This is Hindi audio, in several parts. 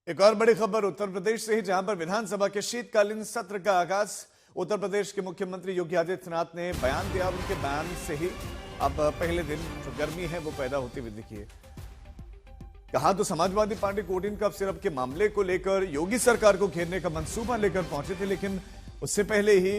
एक और बड़ी खबर उत्तर प्रदेश से ही, जहां पर विधानसभा के शीतकालीन सत्र का आगाज उत्तर प्रदेश के मुख्यमंत्री योगी आदित्यनाथ ने बयान दिया। उनके बयान से ही अब पहले दिन जो गर्मी है वो पैदा होती हुई दिखी है। कहा तो Samajwadi party coding cup syrup के मामले को लेकर योगी सरकार को घेरने का मंसूबा लेकर पहुंचे थे, लेकिन उससे पहले ही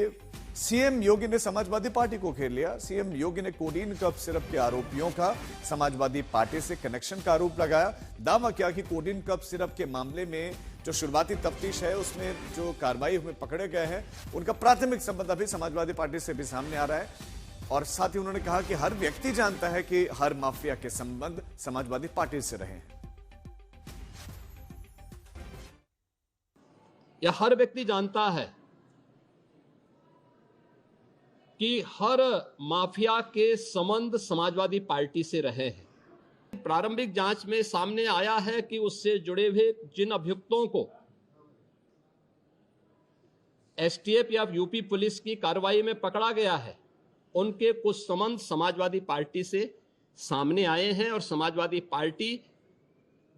सीएम योगी ने समाजवादी पार्टी को घेर लिया। सीएम योगी ने कोडीन कप सिरप के आरोपियों का समाजवादी पार्टी से कनेक्शन का आरोप लगाया। दावा किया कि कोडीन कप सिरप के मामले में जो शुरुआती तफ्तीश है उसमें जो कार्रवाई हुए पकड़े गए हैं उनका प्राथमिक संबंध अभी समाजवादी पार्टी से भी सामने आ रहा है। और साथ ही उन्होंने कहा कि हर व्यक्ति जानता है कि हर माफिया के संबंध समाजवादी पार्टी से रहे हैं। या हर व्यक्ति जानता है कि हर माफिया के संबंध समाजवादी पार्टी से रहे हैं। प्रारंभिक जांच में सामने आया है कि उससे जुड़े हुए जिन अभियुक्तों को एसटीएफ या यूपी पुलिस की कार्रवाई में पकड़ा गया है, उनके कुछ संबंध समाजवादी पार्टी से सामने आए हैं। और समाजवादी पार्टी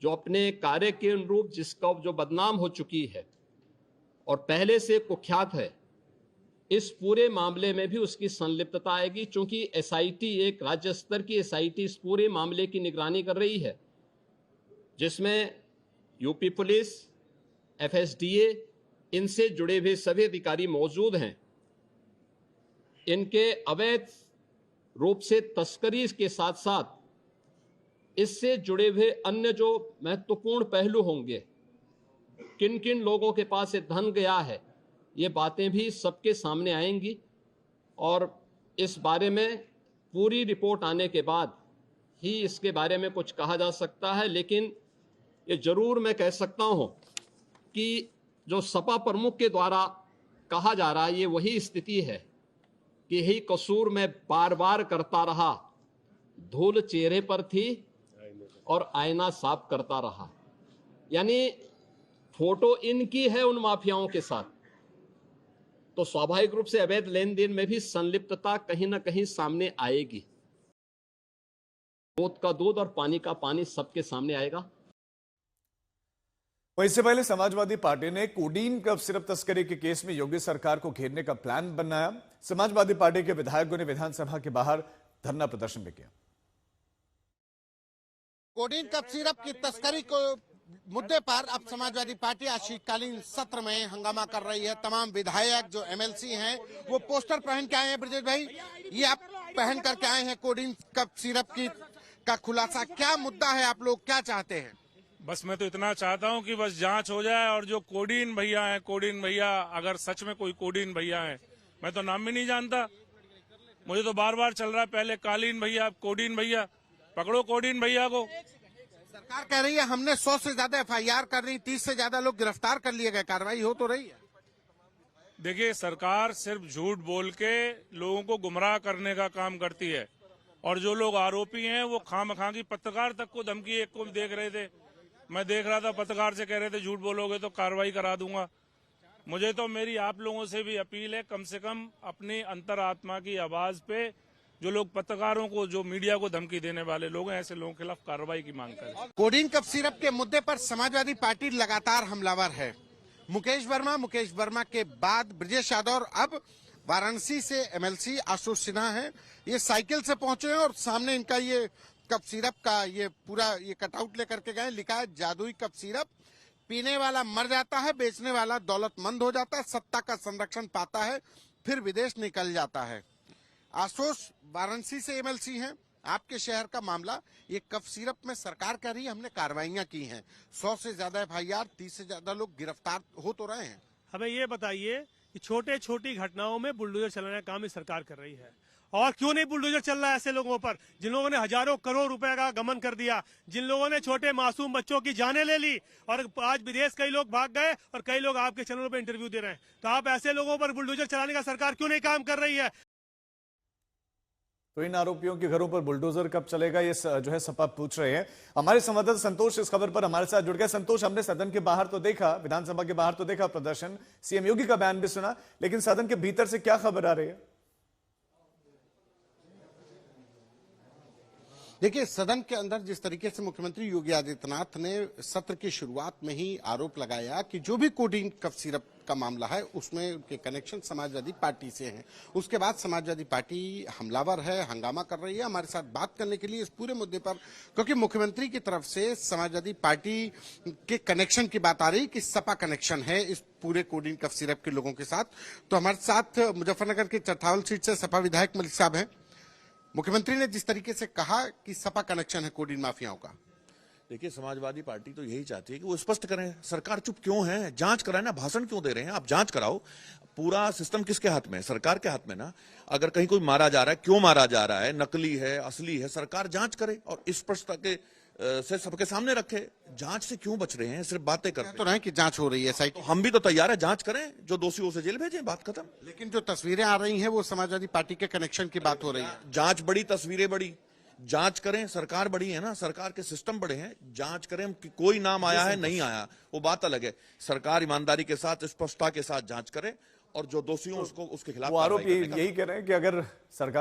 जो अपने कार्य के अनुरूप जिसका जो बदनाम हो चुकी है और पहले से कुख्यात है, इस पूरे मामले में भी उसकी संलिप्तता आएगी। चूंकि एसआईटी, एक राज्य स्तर की एसआईटी इस पूरे मामले की निगरानी कर रही है, जिसमें यूपी पुलिस, एफएसडीए, इनसे जुड़े हुए सभी अधिकारी मौजूद हैं। इनके अवैध रूप से तस्करी के साथ साथ इससे जुड़े हुए अन्य जो महत्वपूर्ण पहलू होंगे, किन किन लोगों के पास ये धन गया है, ये बातें भी सबके सामने आएंगी। और इस बारे में पूरी रिपोर्ट आने के बाद ही इसके बारे में कुछ कहा जा सकता है। लेकिन ये जरूर मैं कह सकता हूं कि जो सपा प्रमुख के द्वारा कहा जा रहा है, ये वही स्थिति है कि यही कसूर मैं बार बार करता रहा, धूल चेहरे पर थी और आईना साफ करता रहा। यानी फोटो इनकी है उन माफियाओं के साथ, तो स्वाभाविक रूप से अवैध लेन देन में भी संलिप्तता कहीं ना कहीं सामने आएगी। दूध का दूध और पानी का पानी सबके सामने आएगा। इससे पहले समाजवादी पार्टी ने कोडीन कप सिरप तस्करी के केस में योगी सरकार को घेरने का प्लान बनाया। समाजवादी पार्टी के विधायकों ने विधानसभा के बाहर धरना प्रदर्शन भी किया। कोडीन कप सिरप की तस्करी को मुद्दे पर अब समाजवादी पार्टी आज शीतकालीन सत्र में हंगामा कर रही है। तमाम विधायक जो एमएलसी हैं वो पोस्टर पहन के आए हैं। ब्रजेश भाई, ये आप पहन करके आए हैं कोडीन कप सिरप का खुलासा, क्या मुद्दा है, आप लोग क्या चाहते हैं? बस मैं तो इतना चाहता हूं कि बस जांच हो जाए और जो कोडीन भैया हैं, कोडीन भैया, अगर सच में कोई कोडीन भैया है, मैं तो नाम भी नहीं जानता, मुझे तो बार बार चल रहा है, पहले कालीन भैया, अब कोडीन भैया, पकड़ो कोडीन भैया को। सरकार कह रही है हमने 100 से ज्यादा एफआईआर कर रही, 30 से ज्यादा लोग गिरफ्तार कर लिए गए, कार्रवाई हो तो रही है। देखिए, सरकार सिर्फ झूठ बोल के लोगों को गुमराह करने का काम करती है, और जो लोग आरोपी हैं वो खामखा की पत्रकार तक को धमकी, एक को देख रहे थे, मैं देख रहा था, पत्रकार से कह रहे थे झूठ बोलोगे तो कार्रवाई करा दूंगा। मुझे तो मेरी आप लोगों से भी अपील है, कम से कम अपनी अंतरात्मा की आवाज पे जो लोग पत्रकारों को, जो मीडिया को धमकी देने वाले लोग हैं, ऐसे लोगों के खिलाफ कार्रवाई की मांग करें। कोडीन कप सिरप के मुद्दे पर समाजवादी पार्टी लगातार हमलावर है। मुकेश वर्मा के बाद ब्रजेश यादव और अब वाराणसी से एमएलसी आशुतोष सिन्हा है। ये साइकिल से पहुंचे हैं और सामने इनका ये कप सिरप का ये पूरा ये कटआउट लेकर के गए। लिखा है जादुई कप सिरप, पीने वाला मर जाता है, बेचने वाला दौलतमंद हो जाता है, सत्ता का संरक्षण पाता है, फिर विदेश निकल जाता है। आशुतोष वाराणसी से एमएलसी हैं। आपके शहर का मामला, ये कफ सिरप में सरकार कह रही है हमने कार्रवाइयां की हैं, 100 से ज्यादा एफआईआर, 30 से ज्यादा लोग गिरफ्तार हो तो रहे हैं। हमें ये बताइए कि छोटे छोटी घटनाओं में बुलडोजर चलाने का काम इस सरकार कर रही है, और क्यों नहीं बुलडोजर चल रहा है ऐसे लोगों पर जिन लोगों ने हजारों करोड़ रुपए का गमन कर दिया, जिन लोगों ने छोटे मासूम बच्चों की जानें ले ली, और आज विदेश कई लोग भाग गए और कई लोग आपके चैनलों पर इंटरव्यू दे रहे हैं। तो आप ऐसे लोगों पर बुलडोजर चलाने का सरकार क्यों नहीं काम कर रही है? तो इन आरोपियों के घरों पर बुलडोजर कब चलेगा, ये जो है सपा पूछ रहे हैं। हमारे संवाददाता संतोष इस खबर पर हमारे साथ जुड़ गए। संतोष, हमने सदन के बाहर तो देखा, विधानसभा के बाहर तो देखा प्रदर्शन, सीएम योगी का बयान भी सुना, लेकिन सदन के भीतर से क्या खबर आ रही है? देखिए, सदन के अंदर जिस तरीके से मुख्यमंत्री योगी आदित्यनाथ ने सत्र की शुरुआत में ही आरोप लगाया कि जो भी कोडिन कफ सिरप का मामला है उसमें उनके कनेक्शन समाजवादी पार्टी से हैं। उसके बाद समाजवादी पार्टी हमलावर है, हंगामा कर रही है हमारे साथ बात करने के लिए इस पूरे मुद्दे पर, क्योंकि मुख्यमंत्री की तरफ से समाजवादी पार्टी के कनेक्शन की बात आ रही कि सपा कनेक्शन है इस पूरे कोडिन कफ सिरप के लोगों के साथ। तो हमारे साथ मुजफ्फरनगर के चरथावल सीट से सपा विधायक मलिक साहब हैं। मुख्यमंत्री ने जिस तरीके से कहा कि सपा कनेक्शन है कोडिन माफियाओं का, देखिए समाजवादी पार्टी तो यही चाहती है कि वो स्पष्ट करें, सरकार चुप क्यों है, जांच कराए ना, भाषण क्यों दे रहे हैं, आप जांच कराओ। पूरा सिस्टम किसके हाथ में है? सरकार के हाथ में ना। अगर कहीं कोई मारा जा रहा है, क्यों मारा जा रहा है, नकली है असली है, सरकार जांच करे और स्पष्टता के से सबके सामने रखे। जांच से क्यों बच रहे हैं, सिर्फ बातें करते तो रहे कि जांच हो रही है सही, तो हम भी तो तैयार है, जांच करें, जो दोषी उसे जेल भेजें, बात खत्म। लेकिन जो तस्वीरें आ रही हैं वो समाजवादी पार्टी के कनेक्शन की बात हो रही है। जांच बड़ी, तस्वीरें बड़ी, जांच करें, सरकार बड़ी है ना, सरकार के सिस्टम बड़े हैं, जांच करें कि कोई नाम आया है नहीं आया वो बात अलग है। सरकार ईमानदारी के साथ, स्पष्टता के साथ जांच करे और जो दोषी हो उसको उसके खिलाफ वो आरोप यही कह रहे हैं कि अगर सरकार